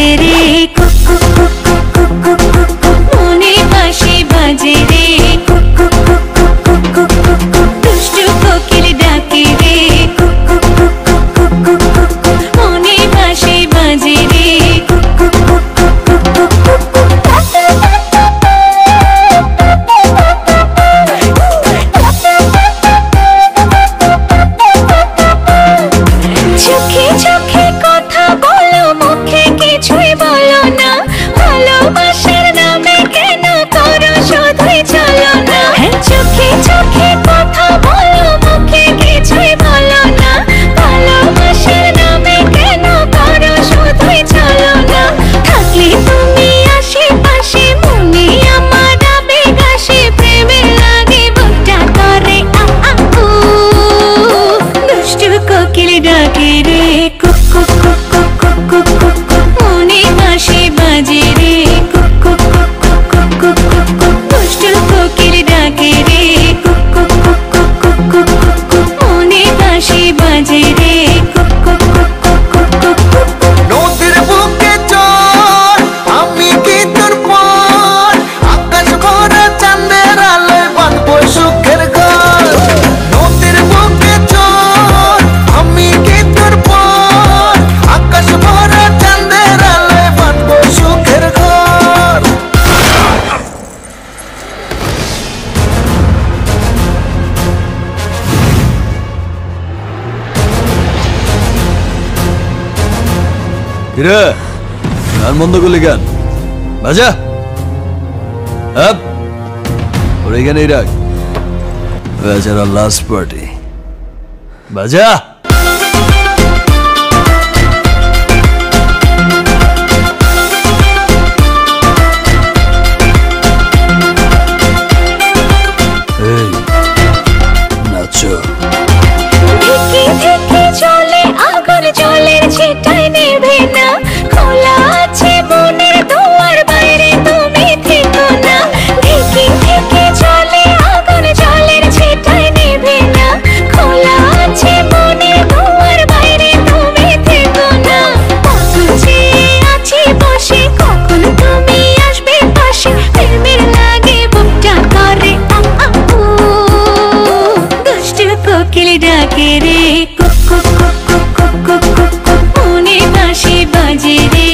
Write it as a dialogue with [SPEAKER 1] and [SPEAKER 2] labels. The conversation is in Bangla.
[SPEAKER 1] ডাকে রে cook cook cook cook cook cook cook মনে বাঁশি বাজে রে cook cook cook cook cook cook cook দুষ্টু কোকিল ডাকে রে cook cook cook cook cook cook cook মনে বাঁশি বাজে রে cook cook cook cook cook cook চোখে চোখে কথা বলো মুখে কিছুই বলো না ভালোবাসার নামে কেন করো শুধুই চলো না চোখে চোখে কথা বলো মুখে কিছুই বলো না ভালোবাসার নামে কেন করো শুধুই চলো না থাকলে তুমি আশেপাশে মনে আমার আবেগ আসে প্রেমের লাগে বুকটা করে উ দুষ্টু কোকিল ডাকে রে cook cook cook cook cook cook cook মনে বাঁশি বাজে রে cook cook cook cook cook cook cook দুষ্টু কোকিল ডাকে রে cook cook cook cook cook cook cook মনে বাঁশি বাজে রে cook cook cook cook cook cook
[SPEAKER 2] নদীর বুকে চল আমি কি তোর পর আকাশ ভরা চাঁদের আলোয় বাঁধবো সুখের ঘর নদীর বুকে চল আমি কি তোর পর আকাশ ভরা চাঁদের আলোয় বাঁধবো সুখের ঘর
[SPEAKER 3] কিরে গান বন্ধ করলি কেন বাজা আপ ওর এখানেই রাখ বেচারা লাস্ট পার্টি বাজা এই নাচো
[SPEAKER 1] ঢেকে ঢেকে চলে আগুন জলের ছিটায় নেভে না খোলা আছে মনের দুয়ার বাইরে তুমি থেকো না ঢেকে ঢেকে চলে আগুন জলের ছিটায় নেভে না খোলা আছে মনের দুয়ার বাইরে তুমি থেকো না কত যে আছি বসে কখন তুমি আসবে পাশে প্রেমের লাগে বুকটা করে উ দুষ্টু কোকিল ডাকে রে cook cook cook cook cook cook cook মনে বাঁশি বাজে রে